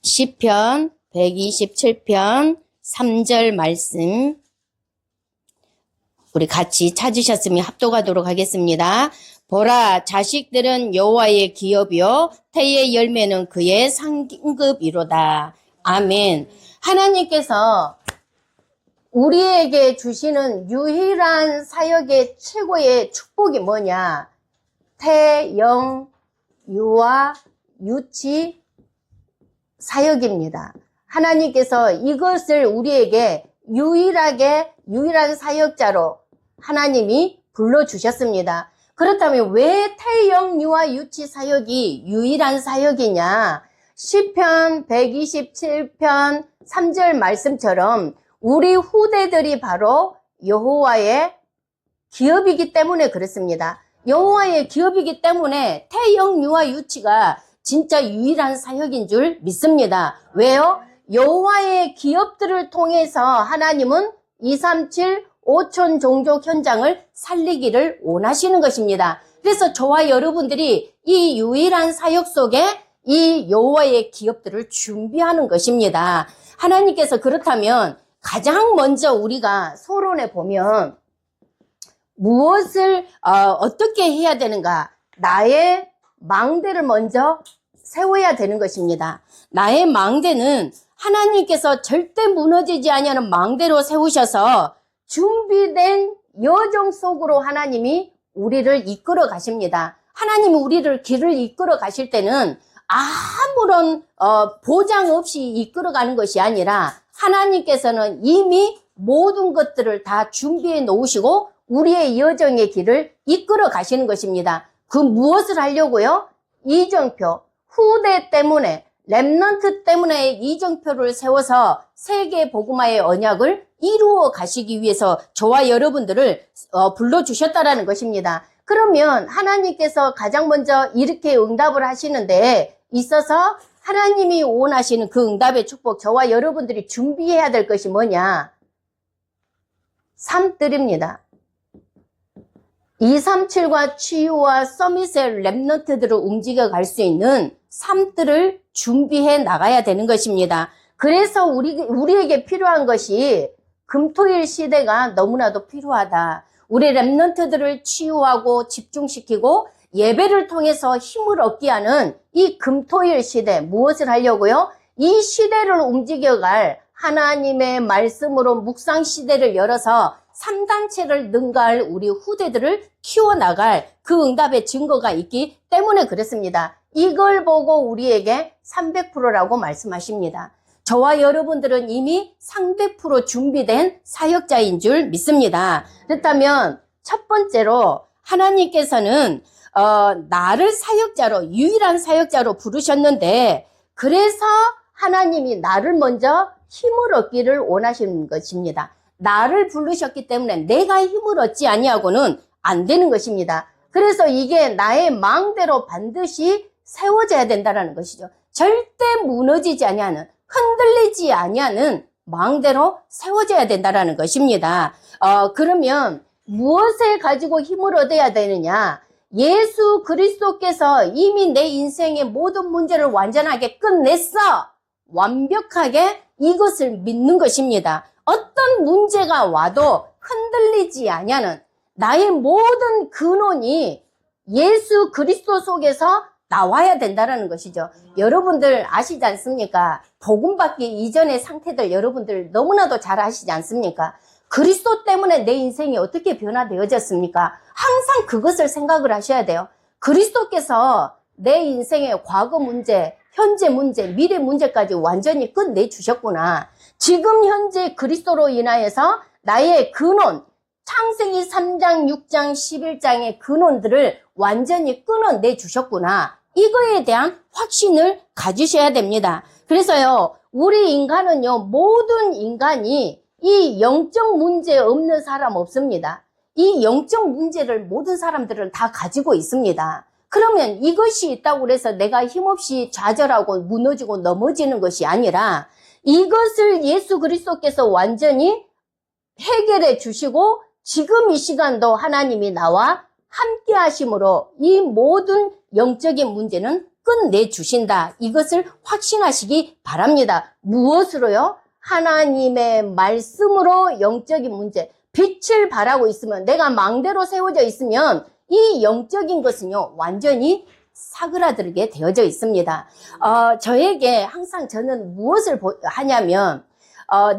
시편 127편 3절 말씀 우리 같이 찾으셨으면 합독하도록 하겠습니다. 보라, 자식들은 여호와의 기업이요 태의 열매는 그의 상급이로다. 아멘. 하나님께서 우리에게 주시는 유일한 사역의 최고의 축복이 뭐냐? 태영, 유아, 유치 사역입니다. 하나님께서 이것을 우리에게 유일한 사역자로 하나님이 불러주셨습니다. 그렇다면 왜 태영, 유아, 유치 사역이 유일한 사역이냐? 시편 127편 3절 말씀처럼 우리 후대들이 바로 여호와의 기업이기 때문에 그렇습니다. 여호와의 기업이기 때문에 태영, 유아, 유치가 진짜 유일한 사역인 줄 믿습니다. 왜요? 여호와의 기업들을 통해서 하나님은 237 5천 종족 현장을 살리기를 원하시는 것입니다. 그래서 저와 여러분들이 이 유일한 사역 속에 이 여호와의 기업들을 준비하는 것입니다. 하나님께서 그렇다면 가장 먼저 우리가 서론에 보면 무엇을 어떻게 해야 되는가? 나의 망대를 먼저 세워야 되는 것입니다. 나의 망대는 하나님께서 절대 무너지지 아니하는 망대로 세우셔서 준비된 여정 속으로 하나님이 우리를 이끌어 가십니다. 하나님이 우리를 길을 이끌어 가실 때는 아무런 보장 없이 이끌어 가는 것이 아니라 하나님께서는 이미 모든 것들을 다 준비해 놓으시고 우리의 여정의 길을 이끌어 가시는 것입니다. 그 무엇을 하려고요? 이정표, 후대 때문에, 렘넌트 때문에 이정표를 세워서 세계 복음화의 언약을 이루어 가시기 위해서 저와 여러분들을 불러주셨다라는 것입니다. 그러면 하나님께서 가장 먼저 이렇게 응답을 하시는데 있어서 하나님이 원하시는 그 응답의 축복, 저와 여러분들이 준비해야 될 것이 뭐냐? 삶들입니다. 237과 치유와 서밋의 렘넌트들을 움직여 갈 수 있는 삶들을 준비해 나가야 되는 것입니다. 그래서 우리에게 필요한 것이 금토일 시대가 너무나도 필요하다. 우리 렘넌트들을 치유하고 집중시키고 예배를 통해서 힘을 얻게 하는 이 금토일 시대, 무엇을 하려고요? 이 시대를 움직여갈 하나님의 말씀으로 묵상 시대를 열어서 3단체를 능가할 우리 후대들을 키워나갈 그 응답의 증거가 있기 때문에 그렇습니다. 이걸 보고 우리에게 300%라고 말씀하십니다. 저와 여러분들은 이미 300% 준비된 사역자인 줄 믿습니다. 그렇다면 첫 번째로 하나님께서는 나를 사역자로, 유일한 사역자로 부르셨는데 그래서 하나님이 나를 먼저 힘을 얻기를 원하시는 것입니다. 나를 부르셨기 때문에 내가 힘을 얻지 아니하고는 안 되는 것입니다. 그래서 이게 나의 마음대로 반드시 세워져야 된다는 것이죠. 절대 무너지지 아니하는, 흔들리지 아니하는 마음대로 세워져야 된다는 것입니다. 그러면 무엇을 가지고 힘을 얻어야 되느냐? 예수 그리스도께서 이미 내 인생의 모든 문제를 완전하게 끝냈어. 완벽하게 이것을 믿는 것입니다. 어떤 문제가 와도 흔들리지 아니하는 나의 모든 근원이 예수 그리스도 속에서 나와야 된다는 것이죠. 여러분들 아시지 않습니까? 복음 받기 이전의 상태들 여러분들 너무나도 잘 아시지 않습니까? 그리스도 때문에 내 인생이 어떻게 변화되어졌습니까? 항상 그것을 생각을 하셔야 돼요. 그리스도께서 내 인생의 과거 문제, 현재 문제, 미래 문제까지 완전히 끝내주셨구나. 지금 현재 그리스도로 인하여서 나의 근원, 창세기 3장, 6장, 11장의 근원들을 완전히 끊어내주셨구나. 이거에 대한 확신을 가지셔야 됩니다. 그래서요, 우리 인간은요, 모든 인간이 이 영적 문제 없는 사람 없습니다. 이 영적 문제를 모든 사람들은 다 가지고 있습니다. 그러면 이것이 있다고 해서 내가 힘없이 좌절하고 무너지고 넘어지는 것이 아니라 이것을 예수 그리스도께서 완전히 해결해 주시고 지금 이 시간도 하나님이 나와 함께 하심으로 이 모든 영적인 문제는 끝내주신다. 이것을 확신하시기 바랍니다. 무엇으로요? 하나님의 말씀으로 영적인 문제, 빛을 발하고 있으면, 내가 망대로 세워져 있으면 이 영적인 것은요, 완전히 사그라들게 되어져 있습니다. 저에게 항상 저는 무엇을 하냐면,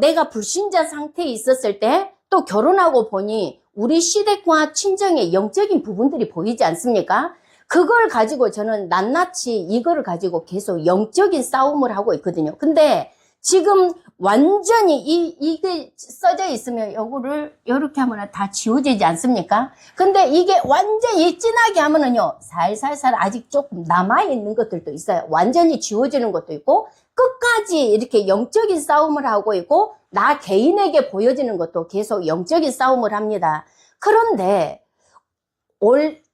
내가 불신자 상태에 있었을 때 또 결혼하고 보니 우리 시댁과 친정의 영적인 부분들이 보이지 않습니까? 그걸 가지고 저는 낱낱이 이거를 가지고 계속 영적인 싸움을 하고 있거든요. 근데 지금 완전히 이게 써져 있으면 요거를 이렇게 하면 다 지워지지 않습니까? 근데 이게 완전히 진하게 하면은요, 살살살 아직 조금 남아있는 것들도 있어요. 완전히 지워지는 것도 있고, 끝까지 이렇게 영적인 싸움을 하고 있고, 나 개인에게 보여지는 것도 계속 영적인 싸움을 합니다. 그런데,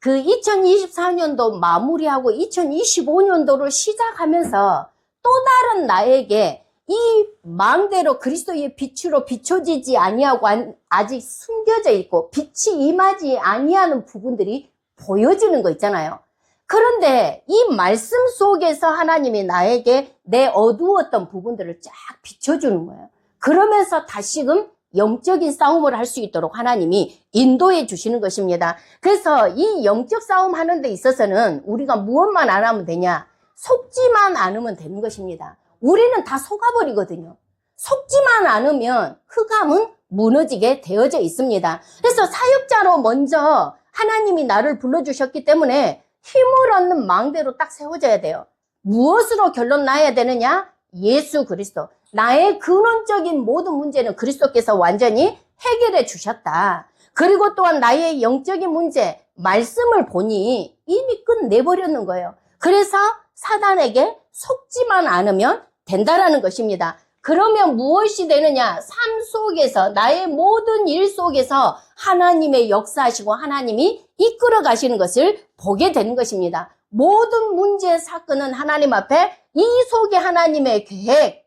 그 2024년도 마무리하고 2025년도를 시작하면서 또 다른 나에게 이 망대로 그리스도의 빛으로 비춰지지 아니하고 아직 숨겨져 있고 빛이 임하지 아니하는 부분들이 보여지는 거 있잖아요. 그런데 이 말씀 속에서 하나님이 나에게 내 어두웠던 부분들을 쫙 비춰주는 거예요. 그러면서 다시금 영적인 싸움을 할 수 있도록 하나님이 인도해 주시는 것입니다. 그래서 이 영적 싸움 하는 데 있어서는 우리가 무엇만 안 하면 되냐? 속지만 않으면 되는 것입니다. 우리는 다 속아버리거든요. 속지만 않으면 흑암은 무너지게 되어져 있습니다. 그래서 사역자로 먼저 하나님이 나를 불러주셨기 때문에 힘을 얻는 망대로 딱 세워져야 돼요. 무엇으로 결론 나야 되느냐? 예수 그리스도. 나의 근원적인 모든 문제는 그리스도께서 완전히 해결해 주셨다. 그리고 또한 나의 영적인 문제, 말씀을 보니 이미 끝내버렸는 거예요. 그래서 사단에게 속지만 않으면 된다라는 것입니다. 그러면 무엇이 되느냐? 삶 속에서, 나의 모든 일 속에서 하나님의 역사하시고 하나님이 이끌어 가시는 것을 보게 되는 것입니다. 모든 문제, 사건은 하나님 앞에 이 속에 하나님의 계획,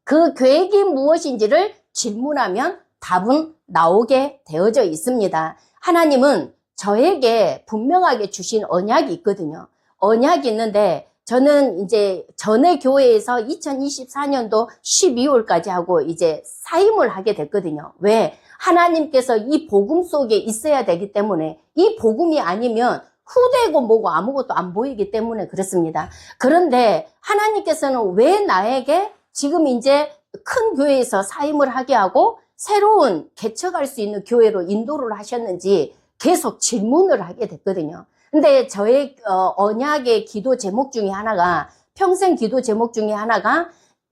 그 계획이 무엇인지를 질문하면 답은 나오게 되어져 있습니다. 하나님은 저에게 분명하게 주신 언약이 있거든요. 언약이 있는데 저는 이제 전에 교회에서 2024년도 12월까지 하고 이제 사임을 하게 됐거든요. 왜? 하나님께서 이 복음 속에 있어야 되기 때문에, 이 복음이 아니면 후대고 뭐고 아무것도 안 보이기 때문에 그렇습니다. 그런데 하나님께서는 왜 나에게 지금 이제 큰 교회에서 사임을 하게 하고 새로운 개척할 수 있는 교회로 인도를 하셨는지 계속 질문을 하게 됐거든요. 근데 저의 언약의 기도 제목 중에 하나가, 평생 기도 제목 중에 하나가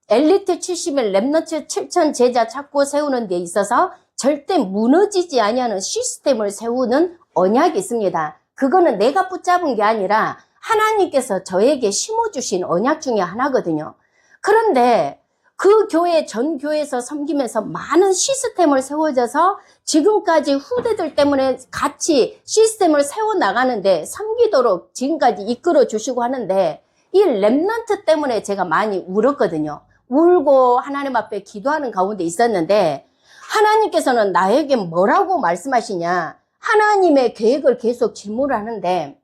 엘리트 70일 랩넌트 7천 제자 찾고 세우는 데 있어서 절대 무너지지 아니하는 시스템을 세우는 언약이 있습니다. 그거는 내가 붙잡은 게 아니라 하나님께서 저에게 심어주신 언약 중에 하나거든요. 그런데 그 교회, 전 교회에서 섬기면서 많은 시스템을 세워져서 지금까지 후대들 때문에 같이 시스템을 세워나가는데 섬기도록 지금까지 이끌어 주시고 하는데 이 랩넌트 때문에 제가 많이 울었거든요. 울고 하나님 앞에 기도하는 가운데 있었는데 하나님께서는 나에게 뭐라고 말씀하시냐? 하나님의 계획을 계속 질문을 하는데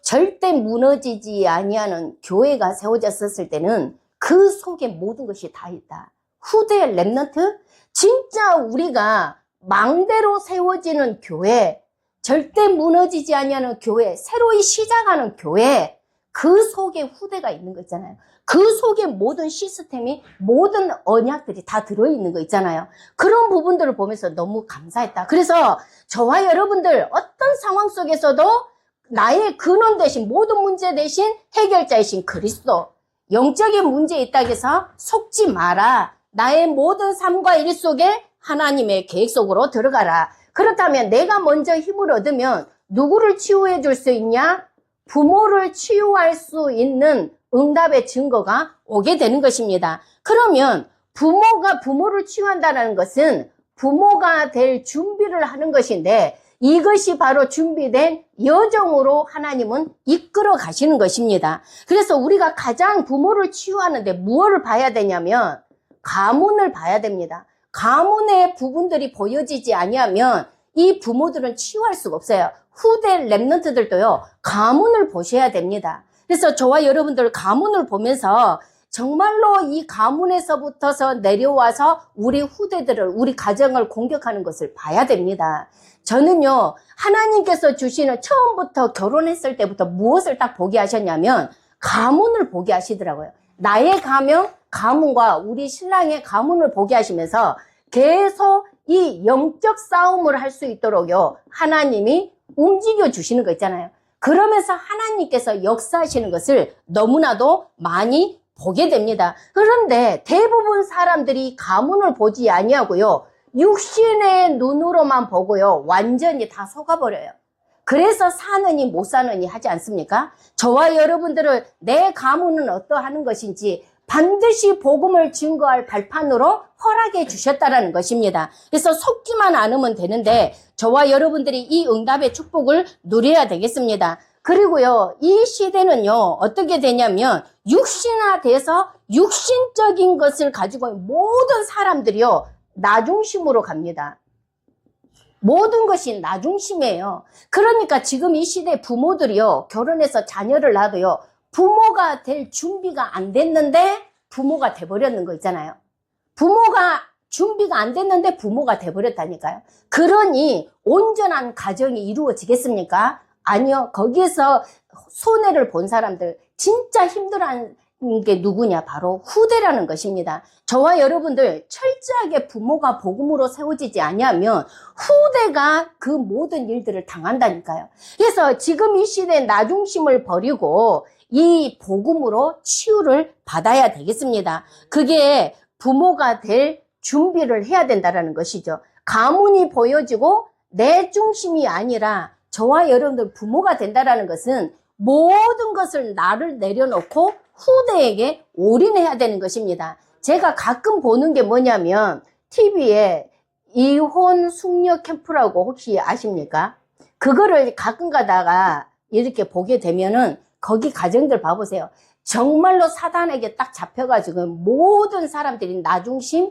절대 무너지지 아니하는 교회가 세워졌을 때는 그 속에 모든 것이 다 있다. 후대 랩넌트? 진짜 우리가 망대로 세워지는 교회, 절대 무너지지 아니하는 교회, 새로이 시작하는 교회, 그 속에 후대가 있는 거 있잖아요. 그 속에 모든 시스템이, 모든 언약들이 다 들어있는 거 있잖아요. 그런 부분들을 보면서 너무 감사했다. 그래서 저와 여러분들 어떤 상황 속에서도 나의 근원 대신, 모든 문제 대신 해결자이신 그리스도, 영적인 문제에 있다 해서 속지 마라. 나의 모든 삶과 일 속에 하나님의 계획 속으로 들어가라. 그렇다면 내가 먼저 힘을 얻으면 누구를 치유해 줄 수 있냐? 부모를 치유할 수 있는 응답의 증거가 오게 되는 것입니다. 그러면 부모가 부모를 치유한다는 것은 부모가 될 준비를 하는 것인데 이것이 바로 준비된 여정으로 하나님은 이끌어 가시는 것입니다. 그래서 우리가 가장 부모를 치유하는데 무엇을 봐야 되냐면 가문을 봐야 됩니다. 가문의 부분들이 보여지지 아니하면 이 부모들은 치유할 수가 없어요. 후대 랩넌트들도요, 가문을 보셔야 됩니다. 그래서 저와 여러분들 가문을 보면서 정말로 이 가문에서부터서 내려와서 우리 후대들을, 우리 가정을 공격하는 것을 봐야 됩니다. 저는요, 하나님께서 주시는 처음부터 결혼했을 때부터 무엇을 딱 보게 하셨냐면 가문을 보게 하시더라고요. 나의 가문과 우리 신랑의 가문을 보게 하시면서 계속 이 영적 싸움을 할 수 있도록요, 하나님이 움직여 주시는 거 있잖아요. 그러면서 하나님께서 역사하시는 것을 너무나도 많이 보게 됩니다. 그런데 대부분 사람들이 가문을 보지 아니하고요, 육신의 눈으로만 보고요, 완전히 다 속아버려요. 그래서 사느니 못 사느니 하지 않습니까? 저와 여러분들은 내 가문은 어떠하는 것인지 반드시 복음을 증거할 발판으로 허락해 주셨다라는 것입니다. 그래서 속지만 않으면 되는데 저와 여러분들이 이 응답의 축복을 누려야 되겠습니다. 그리고요, 이 시대는요, 어떻게 되냐면 육신화돼서 육신적인 것을 가지고 모든 사람들이요, 나중심으로 갑니다. 모든 것이 나중심이에요. 그러니까 지금 이 시대 부모들이요, 결혼해서 자녀를 낳아도요, 부모가 될 준비가 안 됐는데 부모가 돼버렸는 거 있잖아요. 부모가 준비가 안 됐는데 부모가 돼버렸다니까요. 그러니 온전한 가정이 이루어지겠습니까? 아니요. 거기에서 손해를 본 사람들, 진짜 힘들어하는 게 누구냐? 바로 후대라는 것입니다. 저와 여러분들 철저하게 부모가 복음으로 세워지지 아니하면 후대가 그 모든 일들을 당한다니까요. 그래서 지금 이 시대에 나중심을 버리고 이 복음으로 치유를 받아야 되겠습니다. 그게 부모가 될 준비를 해야 된다는 것이죠. 가문이 보여지고 내 중심이 아니라 저와 여러분들 부모가 된다는 것은 모든 것을 나를 내려놓고 후대에게 올인해야 되는 것입니다. 제가 가끔 보는 게 뭐냐면 TV에 이혼 숙녀 캠프라고 혹시 아십니까? 그거를 가끔 가다가 이렇게 보게 되면은 거기 가정들 봐보세요. 정말로 사단에게 딱 잡혀가지고 모든 사람들이 나중심,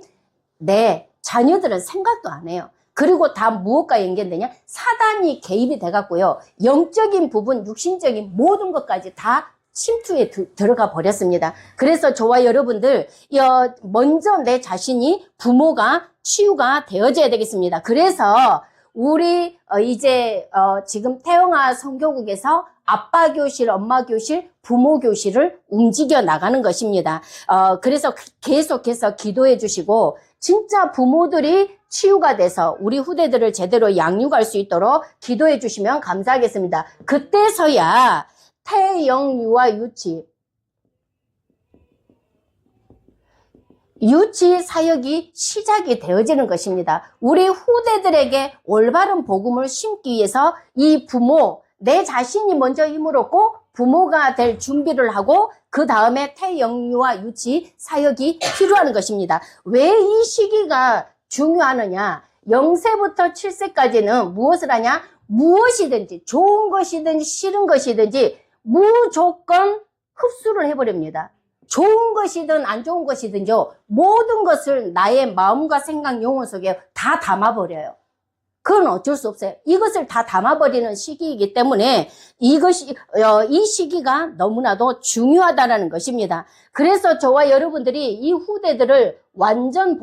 내 자녀들은 생각도 안 해요. 그리고 다 무엇과 연결되냐? 사단이 개입이 돼갖고요, 영적인 부분, 육신적인 모든 것까지 다 침투에 들어가 버렸습니다. 그래서 저와 여러분들 먼저 내 자신이 부모가 치유가 되어져야 되겠습니다. 그래서 우리 이제 지금 태영아 성교국에서 아빠 교실, 엄마 교실, 부모 교실을 움직여 나가는 것입니다. 그래서 계속해서 기도해 주시고 진짜 부모들이 치유가 돼서 우리 후대들을 제대로 양육할 수 있도록 기도해 주시면 감사하겠습니다. 그때서야 태영유아 유치 사역이 시작이 되어지는 것입니다. 우리 후대들에게 올바른 복음을 심기 위해서 이 부모, 내 자신이 먼저 힘을 얻고 부모가 될 준비를 하고 그 다음에 태영유아 유치 사역이 필요한 것입니다. 왜 이 시기가 중요하느냐? 0세부터 7세까지는 무엇을 하냐? 무엇이든지 좋은 것이든지 싫은 것이든지 무조건 흡수를 해버립니다. 좋은 것이든 안 좋은 것이든요, 모든 것을 나의 마음과 생각, 영혼 속에 다 담아버려요. 그건 어쩔 수 없어요. 이것을 다 담아버리는 시기이기 때문에 이 시기가 너무나도 중요하다는 것입니다. 그래서 저와 여러분들이 이 후대들을 완전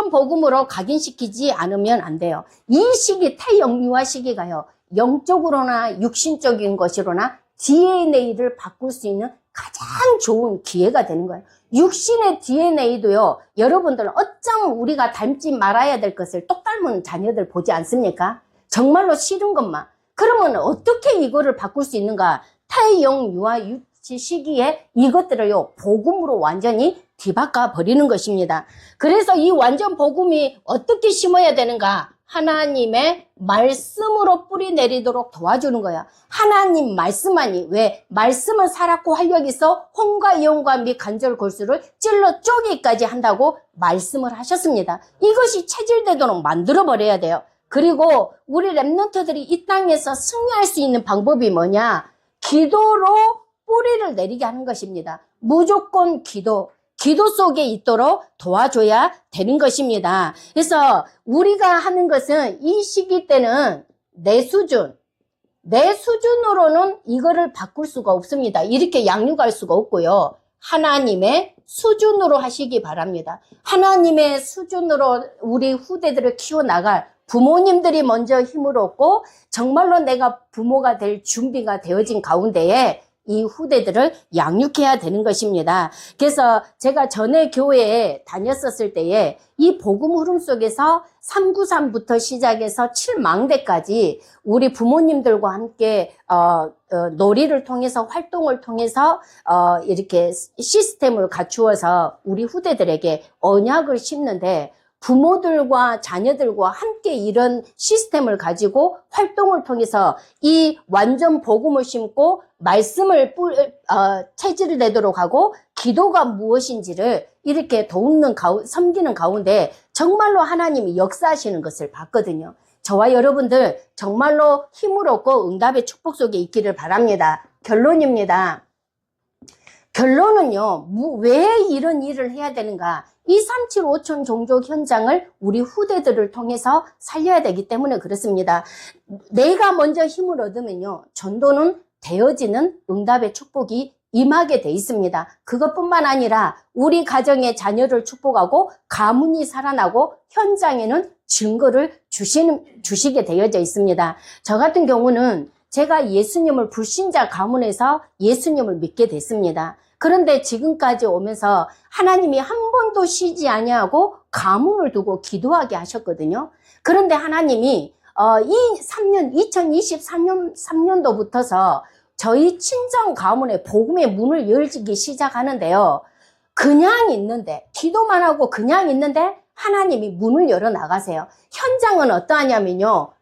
복음으로 각인시키지 않으면 안 돼요. 이 시기, 태영유아 시기가요, 영적으로나 육신적인 것으로나 DNA를 바꿀 수 있는 가장 좋은 기회가 되는 거예요. 육신의 DNA도요, 여러분들 어쩜 우리가 닮지 말아야 될 것을 똑 닮은 자녀들 보지 않습니까? 정말로 싫은 것만. 그러면 어떻게 이거를 바꿀 수 있는가? 태영유아 유치 시기에 이것들을요, 복음으로 완전히 뒤바꿔 버리는 것입니다. 그래서 이 완전 복음이 어떻게 심어야 되는가? 하나님의 말씀으로 뿌리 내리도록 도와주는 거야. 하나님 말씀만이. 왜? 말씀은 살았고 활력이 있어 혼과 이혼과 및 간절 골수를 찔러 쪼개기까지 한다고 말씀을 하셨습니다. 이것이 체질되도록 만들어버려야 돼요. 그리고 우리 랩런트들이 이 땅에서 승리할 수 있는 방법이 뭐냐? 기도로 뿌리를 내리게 하는 것입니다. 무조건 기도 속에 있도록 도와줘야 되는 것입니다. 그래서 우리가 하는 것은 이 시기 때는 내 수준, 내 수준으로는 이거를 바꿀 수가 없습니다. 이렇게 양육할 수가 없고요. 하나님의 수준으로 하시기 바랍니다. 하나님의 수준으로 우리 후대들을 키워나갈 부모님들이 먼저 힘을 얻고 정말로 내가 부모가 될 준비가 되어진 가운데에 이 후대들을 양육해야 되는 것입니다. 그래서 제가 전에 교회에 다녔었을 때에 이 복음 흐름 속에서 393부터 시작해서 7망대까지 우리 부모님들과 함께 놀이를 통해서 활동을 통해서 이렇게 시스템을 갖추어서 우리 후대들에게 언약을 심는데 부모들과 자녀들과 함께 이런 시스템을 가지고 활동을 통해서 이 완전 복음을 심고 말씀을 체질을 내도록 하고 기도가 무엇인지를 이렇게 돕는 섬기는 가운데 정말로 하나님이 역사하시는 것을 봤거든요. 저와 여러분들 정말로 힘을 얻고 응답의 축복 속에 있기를 바랍니다. 결론입니다. 결론은요, 왜 이런 일을 해야 되는가? 이 375천 종족 현장을 우리 후대들을 통해서 살려야 되기 때문에 그렇습니다. 내가 먼저 힘을 얻으면요, 전도는 되어지는 응답의 축복이 임하게 돼 있습니다. 그것뿐만 아니라 우리 가정의 자녀를 축복하고 가문이 살아나고 현장에는 증거를 주시게 되어져 있습니다. 저 같은 경우는 제가 예수님을 불신자 가문에서 예수님을 믿게 됐습니다. 그런데 지금까지 오면서 하나님이 한 번도 쉬지 아니하고 가문을 두고 기도하게 하셨거든요. 그런데 하나님이 이 2023년도부터서 저희 친정 가문의 복음의 문을 열기 시작하는데요. 그냥 있는데, 기도만 하고 그냥 있는데 하나님이 문을 열어 나가세요. 현장은 어떠하냐면요,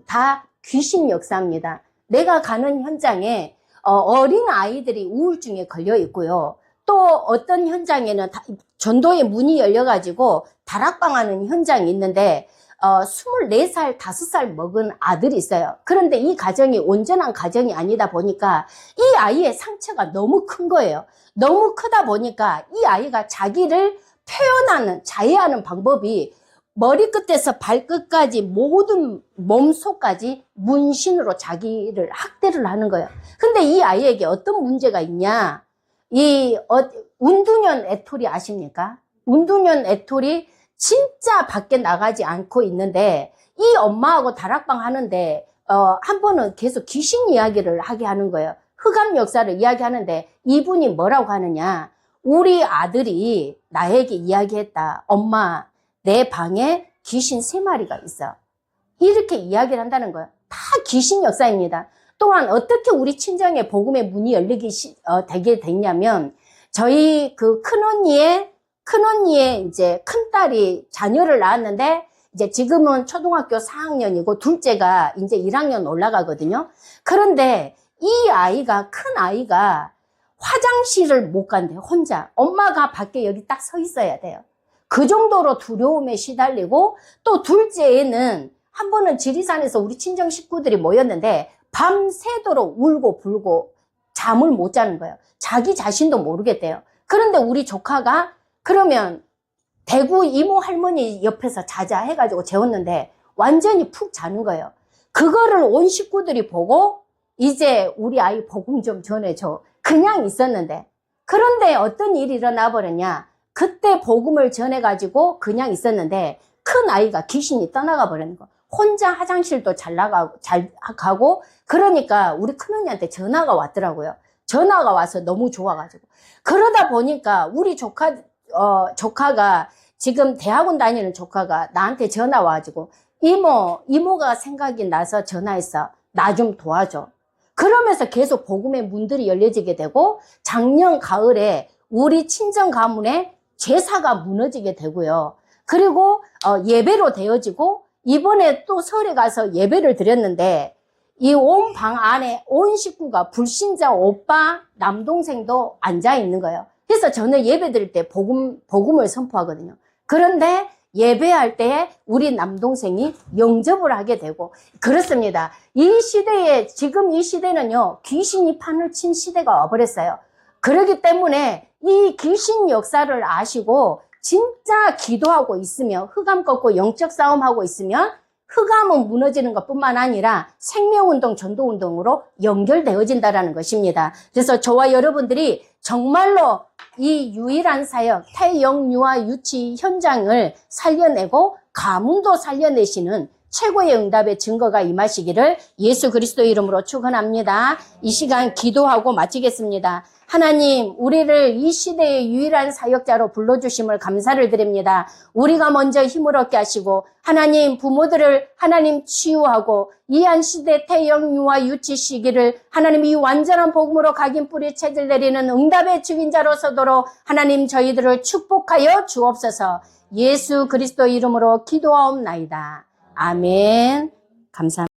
다 귀신 역사입니다. 내가 가는 현장에 어린 아이들이 우울증에 걸려 있고요. 또 어떤 현장에는 전도의 문이 열려가지고 다락방 하는 현장이 있는데 24살, 5살 먹은 아들이 있어요. 그런데 이 가정이 온전한 가정이 아니다 보니까 이 아이의 상처가 너무 큰 거예요. 너무 크다 보니까 이 아이가 자기를 표현하는, 자해하는 방법이 머리끝에서 발끝까지 모든 몸속까지 문신으로 자기를 학대를 하는 거예요. 근데 이 아이에게 어떤 문제가 있냐? 운두년 애톨이 아십니까? 운두년 애톨이 진짜 밖에 나가지 않고 있는데 이 엄마하고 다락방 하는데 한 번은 계속 귀신 이야기를 하게 하는 거예요. 흑암 역사를 이야기하는데 이분이 뭐라고 하느냐? 우리 아들이 나에게 이야기했다. 엄마, 내 방에 귀신 3마리가 있어. 이렇게 이야기를 한다는 거예요. 다 귀신 역사입니다. 또한 어떻게 우리 친정의 복음의 문이 되게 됐냐면, 저희 그 큰언니의 이제 큰딸이 자녀를 낳았는데, 이제 지금은 초등학교 4학년이고, 둘째가 이제 1학년 올라가거든요. 그런데 이 아이가, 큰 아이가 화장실을 못 간대요, 혼자. 엄마가 밖에 여기 딱 서 있어야 돼요. 그 정도로 두려움에 시달리고, 또 둘째는 한 번은 지리산에서 우리 친정 식구들이 모였는데 밤새도록 울고 불고 잠을 못 자는 거예요. 자기 자신도 모르겠대요. 그런데 우리 조카가 그러면 대구 이모 할머니 옆에서 자자 해가지고 재웠는데 완전히 푹 자는 거예요. 그거를 온 식구들이 보고 이제 우리 아이 복음 좀 전해줘. 그냥 있었는데. 그런데 어떤 일이 일어나 버렸냐. 그때 복음을 전해가지고 그냥 있었는데 큰 아이가 귀신이 떠나가 버리는 거. 혼자 화장실도 잘 가고 그러니까 우리 큰언니한테 전화가 왔더라고요. 전화가 와서 너무 좋아가지고. 그러다 보니까 우리 조카가 지금 대학원 다니는 조카가 나한테 전화 와가지고 이모가 생각이 나서 전화했어. 나 좀 도와줘. 그러면서 계속 복음의 문들이 열려지게 되고 작년 가을에 우리 친정 가문에 제사가 무너지게 되고요. 그리고 예배로 되어지고 이번에 또 설에 가서 예배를 드렸는데 이 온 방 안에 온 식구가 불신자 오빠, 남동생도 앉아 있는 거예요. 그래서 저는 예배 드릴 때 복음을 선포하거든요. 그런데 예배할 때 우리 남동생이 영접을 하게 되고 그렇습니다. 이 시대에 지금 이 시대는요 귀신이 판을 친 시대가 와버렸어요. 그렇기 때문에 이 귀신 역사를 아시고 진짜 기도하고 있으면 흑암 꺾고 영적 싸움하고 있으면 흑암은 무너지는 것뿐만 아니라 생명운동, 전도운동으로 연결되어진다는 것입니다. 그래서 저와 여러분들이 정말로 이 유일한 사역, 태영유아 유치 현장을 살려내고 가문도 살려내시는 최고의 응답의 증거가 임하시기를 예수 그리스도 이름으로 축원합니다. 이 시간 기도하고 마치겠습니다. 하나님, 우리를 이 시대의 유일한 사역자로 불러주심을 감사를 드립니다. 우리가 먼저 힘을 얻게 하시고 하나님 부모들을 하나님 치유하고 이 한 시대 태영 유아 유치 시기를 하나님 이 완전한 복음으로 각인 뿌리 채질 내리는 응답의 증인자로 서도록 하나님 저희들을 축복하여 주옵소서. 예수 그리스도 이름으로 기도하옵나이다. 아멘. 감사합니다.